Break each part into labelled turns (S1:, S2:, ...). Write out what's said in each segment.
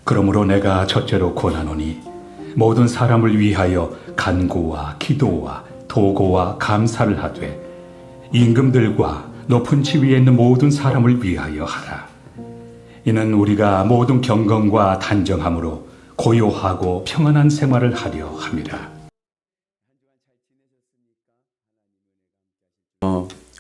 S1: 그러므로 내가 첫째로 권하노니 모든 사람을 위하여 간구와 기도와 도고와 감사를 하되 임금들과 높은 지위에 있는 모든 사람을 위하여 하라. 이는 우리가 모든 경건과 단정함으로 고요하고 평안한 생활을 하려 함이라.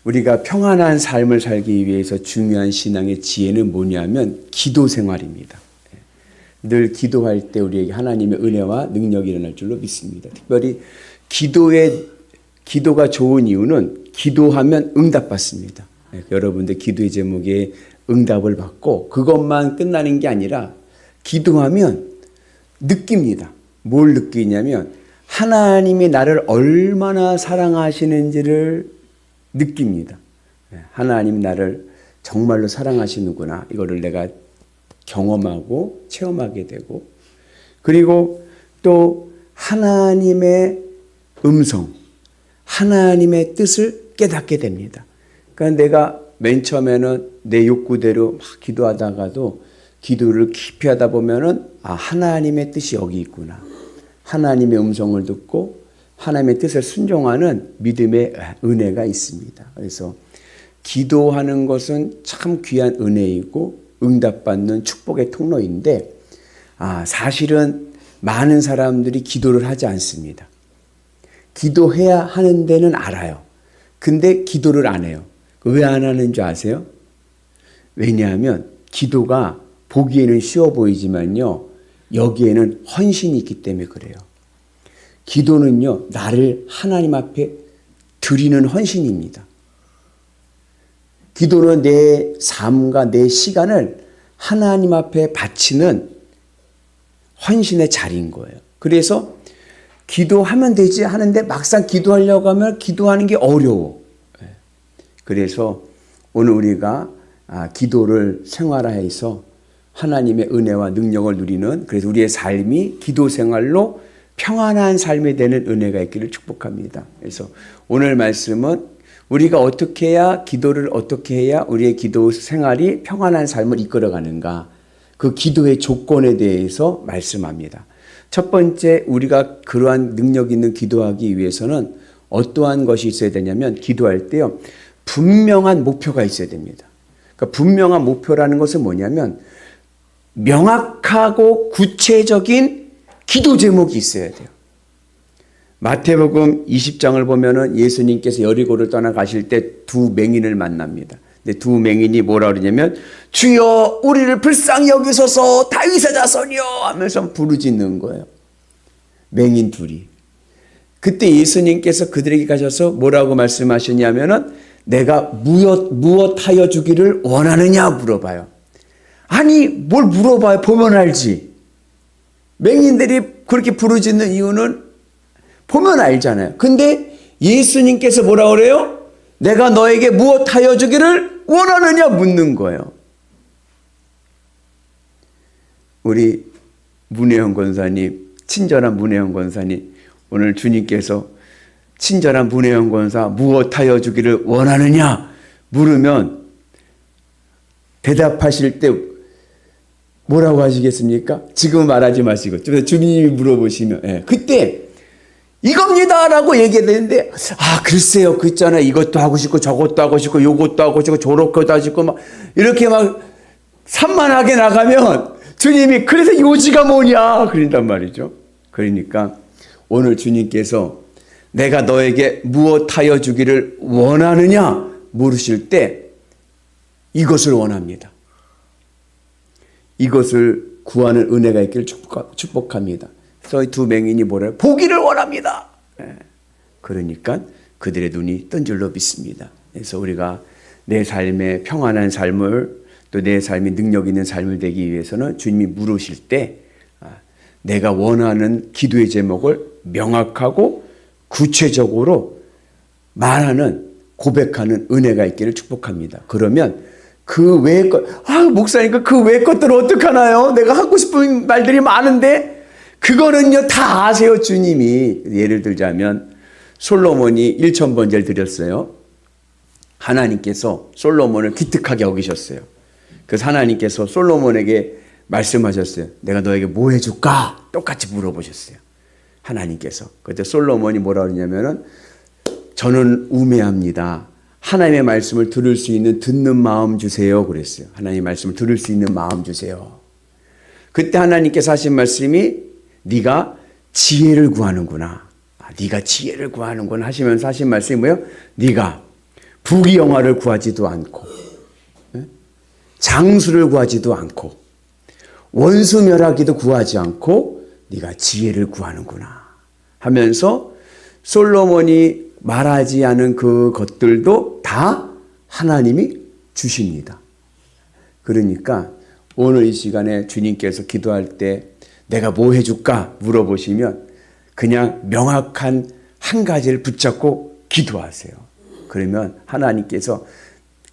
S2: 우리가 평안한 삶을 살기 위해서 중요한 신앙의 지혜는 뭐냐면 기도 생활입니다. 늘 기도할 때 우리에게 하나님의 은혜와 능력이 일어날 줄로 믿습니다. 특별히 기도가 좋은 이유는 기도하면 응답받습니다. 여러분들 기도의 제목에 응답을 받고 그것만 끝나는 게 아니라 기도하면 느낍니다. 뭘 느끼냐면 하나님이 나를 얼마나 사랑하시는지를 느낍니다. 하나님 나를 정말로 사랑하시는구나. 이거를 내가 경험하고 체험하게 되고, 그리고 또 하나님의 음성, 하나님의 뜻을 깨닫게 됩니다. 그러니까 내가 맨 처음에는 내 욕구대로 막 기도하다가도 기도를 깊이 하다 보면은 하나님의 뜻이 여기 있구나. 하나님의 음성을 듣고 하나님의 뜻을 순종하는 믿음의 은혜가 있습니다. 그래서 기도하는 것은 참 귀한 은혜이고 응답받는 축복의 통로인데 사실은 많은 사람들이 기도를 하지 않습니다. 기도해야 하는 데는 알아요. 근데 기도를 안 해요. 왜 안 하는 줄 아세요? 왜냐하면 기도가 보기에는 쉬워 보이지만요, 여기에는 헌신이 있기 때문에 그래요. 기도는요, 나를 하나님 앞에 드리는 헌신입니다. 기도는 내 삶과 내 시간을 하나님 앞에 바치는 헌신의 자리인 거예요. 그래서 기도하면 되지 하는데 막상 기도하려고 하면 기도하는 게 어려워. 그래서 오늘 우리가 기도를 생활화해서 하나님의 은혜와 능력을 누리는, 그래서 우리의 삶이 기도 생활로 평안한 삶이 되는 은혜가 있기를 축복합니다. 그래서 오늘 말씀은 우리가 어떻게 해야, 기도를 어떻게 해야 우리의 기도 생활이 평안한 삶을 이끌어가는가, 그 기도의 조건에 대해서 말씀합니다. 첫 번째, 우리가 그러한 능력 있는 기도하기 위해서는 어떠한 것이 있어야 되냐면, 기도할 때요, 분명한 목표가 있어야 됩니다. 그러니까 분명한 목표라는 것은 뭐냐면 명확하고 구체적인 기도 제목이 있어야 돼요. 마태복음 20장을 보면은 예수님께서 여리고를 떠나가실 때 두 맹인을 만납니다. 근데 두 맹인이 뭐라 그러냐면 주여 우리를 불쌍히 여기소서 다윗의 자손이여 하면서 부르짖는 거예요. 맹인 둘이. 그때 예수님께서 그들에게 가셔서 뭐라고 말씀하셨냐면은 내가 무엇하여 주기를 원하느냐 물어봐요. 아니 뭘 물어봐요. 보면 알지. 맹인들이 그렇게 부르짖는 이유는 보면 알잖아요. 근데 예수님께서 뭐라 그래요? 내가 너에게 무엇하여 주기를 원하느냐 묻는 거예요. 우리 문혜영 권사님, 친절한 문혜영 권사님, 오늘 주님께서 친절한 문혜영 권사 무엇하여 주기를 원하느냐 물으면 대답하실 때 뭐라고 하시겠습니까? 지금 말하지 마시고 주님이 물어보시면 그때 이겁니다 라고 얘기해야 되는데 글쎄요 그 있잖아요 이것도 하고 싶고 저것도 하고 싶고 요것도 하고 싶고 저렇게도 하고 싶고 막 이렇게 막 산만하게 나가면 주님이 그래서 요지가 뭐냐 그런단 말이죠. 그러니까 오늘 주님께서 내가 너에게 무엇하여 주기를 원하느냐 물으실 때 이것을 원합니다. 이것을 구하는 은혜가 있기를 축복합니다. 그래서 두 맹인이 뭐래요? 보기를 원합니다. 그러니까 그들의 눈이 뜬 줄로 믿습니다. 그래서 우리가 내 삶의 평안한 삶을, 또 내 삶이 능력 있는 삶을 되기 위해서는 주님이 물으실 때 내가 원하는 기도의 제목을 명확하고 구체적으로 말하는, 고백하는 은혜가 있기를 축복합니다. 그러면 그 외의 것, 목사니까 그 외의 것들은 어떡하나요? 내가 하고 싶은 말들이 많은데 그거는요 다 아세요 주님이. 예를 들자면 솔로몬이 1000번제를 드렸어요. 하나님께서 솔로몬을 기특하게 여기셨어요. 그래서 하나님께서 솔로몬에게 말씀하셨어요. 내가 너에게 뭐 해줄까? 똑같이 물어보셨어요. 하나님께서. 그때 솔로몬이 뭐라 그러냐면은 저는 우매합니다. 하나님의 말씀을 들을 수 있는 듣는 마음 주세요. 그랬어요. 하나님의 말씀을 들을 수 있는 마음 주세요. 그때 하나님께서 하신 말씀이 네가 지혜를 구하는구나. 네가 지혜를 구하는구나 하시면서 하신 말씀이 뭐예요? 네가 부귀영화를 구하지도 않고 장수를 구하지도 않고 원수멸하기도 구하지 않고 네가 지혜를 구하는구나 하면서 솔로몬이 말하지 않은 그 것들도 다 하나님이 주십니다. 그러니까 오늘 이 시간에 주님께서 기도할 때 내가 뭐 해줄까 물어보시면 그냥 명확한 한 가지를 붙잡고 기도하세요. 그러면 하나님께서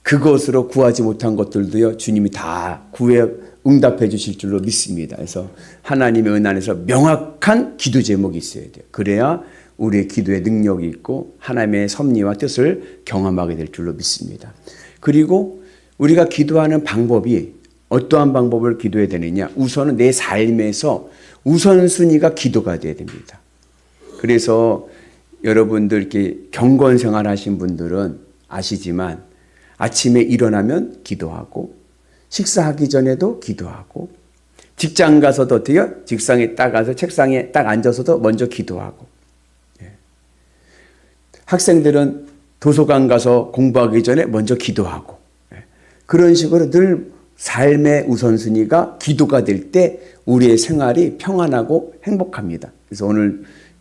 S2: 그것으로 구하지 못한 것들도요, 주님이 다 응답해 주실 줄로 믿습니다. 그래서 하나님의 은혜 안에서 명확한 기도 제목이 있어야 돼요. 그래야 우리의 기도에 능력이 있고 하나님의 섭리와 뜻을 경험하게 될 줄로 믿습니다. 그리고 우리가 기도하는 방법이 어떠한 방법을 기도해야 되느냐? 우선은 내 삶에서 우선순위가 기도가 돼야 됩니다. 그래서 여러분들 이렇게 경건 생활 하신 분들은 아시지만 아침에 일어나면 기도하고 식사하기 전에도 기도하고 직장 가서도 어때요? 직장에 딱 가서 책상에 딱 앉아서도 먼저 기도하고 학생들은 도서관 가서 공부하기 전에 먼저 기도하고 그런 식으로 늘 삶의 우선순위가 기도가 될 때 우리의 생활이 평안하고 행복합니다. 그래서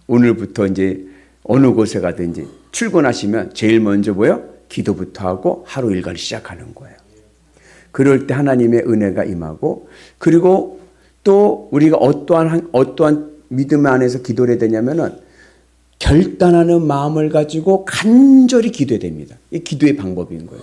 S2: 오늘부터 이제 어느 곳에 가든지 출근하시면 제일 먼저 뭐예요? 기도부터 하고 하루 일과를 시작하는 거예요. 그럴 때 하나님의 은혜가 임하고 그리고 또 우리가 어떠한 믿음 안에서 기도를 해야 되냐면은 결단하는 마음을 가지고 간절히 기도해야 됩니다. 이 기도의 방법인 거예요.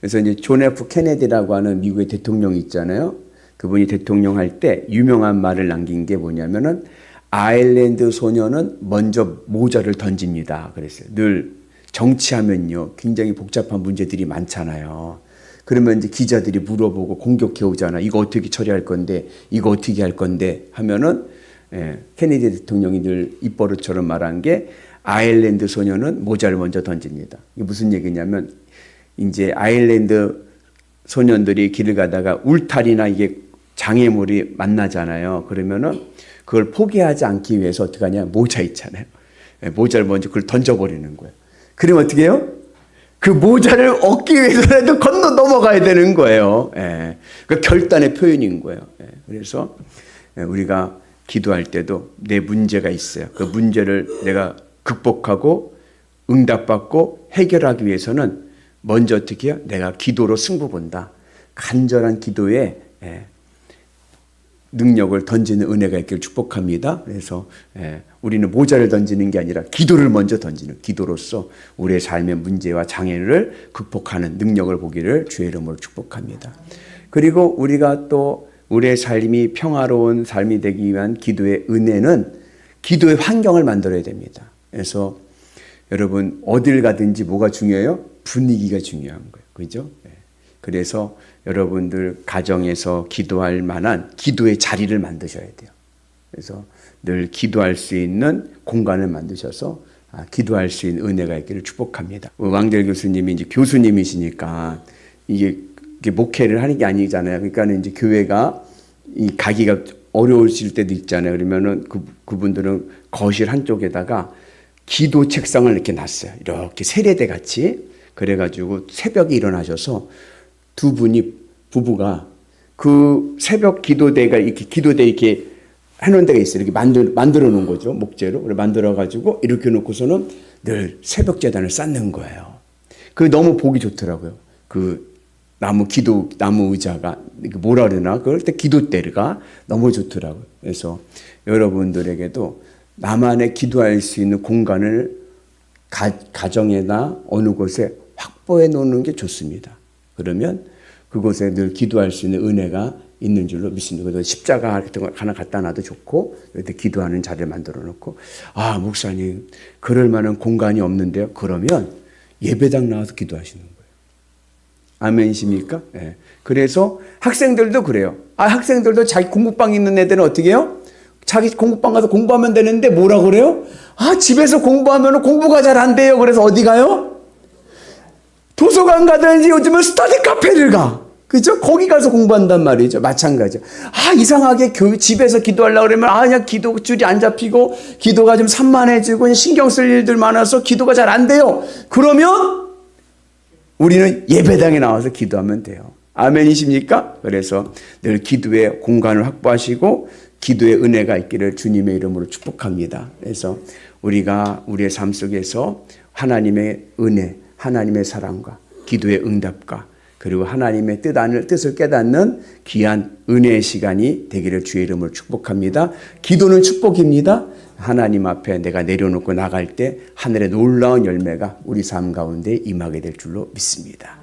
S2: 그래서 이제 존 F 케네디라고 하는 미국의 대통령이 있잖아요. 그분이 대통령 할 때 유명한 말을 남긴 게 뭐냐면은 아일랜드 소녀는 먼저 모자를 던집니다. 그랬어요. 늘 정치하면요, 굉장히 복잡한 문제들이 많잖아요. 그러면 이제 기자들이 물어보고 공격해 오잖아. 이거 어떻게 처리할 건데, 이거 어떻게 할 건데 하면은 케네디 대통령이 늘 입버릇처럼 말한 게 아일랜드 소녀는 모자를 먼저 던집니다. 이게 무슨 얘기냐면 이제 아일랜드 소년들이 길을 가다가 울타리나 이게 장애물이 만나잖아요. 그러면은 그걸 포기하지 않기 위해서 어떻게 하냐? 모자 있잖아요. 모자를 먼저 그걸 던져버리는 거예요. 그러면 어떻게 해요? 그 모자를 얻기 위해서라도 건너 넘어가야 되는 거예요. 그 결단의 표현인 거예요. 그래서 우리가 기도할 때도 내 문제가 있어요. 그 문제를 내가 극복하고 응답받고 해결하기 위해서는 먼저 어떻게 해요? 내가 기도로 승부 본다. 간절한 기도에 능력을 던지는 은혜가 있기를 축복합니다. 그래서 우리는 모자를 던지는 게 아니라 기도를 먼저 던지는 기도로서 우리의 삶의 문제와 장애를 극복하는 능력을 보기를 주의 이름으로 축복합니다. 그리고 우리가 또 우리의 삶이 평화로운 삶이 되기 위한 기도의 은혜는 기도의 환경을 만들어야 됩니다. 그래서 여러분 어딜 가든지 뭐가 중요해요? 분위기가 중요한 거예요. 그죠? 그래서 여러분들 가정에서 기도할 만한 기도의 자리를 만드셔야 돼요. 그래서 늘 기도할 수 있는 공간을 만드셔서 기도할 수 있는 은혜가 있기를 축복합니다. 왕델 교수님이 이제 교수님이시니까 이게 목회를 하는 게 아니잖아요. 그러니까 이제 교회가 가기가 어려우실 때도 있잖아요. 그러면은 그분들은 거실 한쪽에다가 기도 책상을 이렇게 놨어요. 이렇게 세례대 같이. 그래가지고 새벽에 일어나셔서 부부가 그 새벽 기도대가 이렇게 해놓은 데가 있어요. 이렇게 만들어 놓은 거죠. 목재로. 만들어가지고 이렇게 놓고서는 늘 새벽 제단을 쌓는 거예요. 그게 너무 보기 좋더라고요. 그 나무 의자가, 뭐라 그러나, 그럴 때 기도대가 너무 좋더라고요. 그래서 여러분들에게도 나만의 기도할 수 있는 공간을 가정에나 어느 곳에 확보해 놓는 게 좋습니다. 그러면 그곳에 늘 기도할 수 있는 은혜가 있는 줄로 믿습니다. 그래서 십자가 같은 거 하나 갖다 놔도 좋고, 이렇게 기도하는 자리를 만들어 놓고, 목사님, 그럴 만한 공간이 없는데요. 그러면 예배당 나와서 기도하시는 거예요. 아멘이십니까? 그래서 학생들도 그래요. 학생들도 자기 공부방 있는 애들은 어떻게 해요? 자기 공부방 가서 공부하면 되는데 뭐라고 그래요? 집에서 공부하면 공부가 잘 안 돼요. 그래서 어디 가요? 도서관 가든지 요즘은 스터디 카페를 가. 그죠? 거기 가서 공부한단 말이죠. 마찬가지죠. 이상하게 집에서 기도하려고 그러면, 그냥 기도 줄이 안 잡히고, 기도가 좀 산만해지고, 신경 쓸 일들 많아서 기도가 잘 안 돼요. 그러면, 우리는 예배당에 나와서 기도하면 돼요. 아멘이십니까? 그래서 늘 기도의 공간을 확보하시고, 기도의 은혜가 있기를 주님의 이름으로 축복합니다. 그래서 우리가 우리의 삶 속에서 하나님의 은혜, 하나님의 사랑과 기도의 응답과 그리고 하나님의 뜻을 깨닫는 귀한 은혜의 시간이 되기를 주의 이름으로 축복합니다. 기도는 축복입니다. 하나님 앞에 내가 내려놓고 나갈 때 하늘의 놀라운 열매가 우리 삶 가운데 임하게 될 줄로 믿습니다.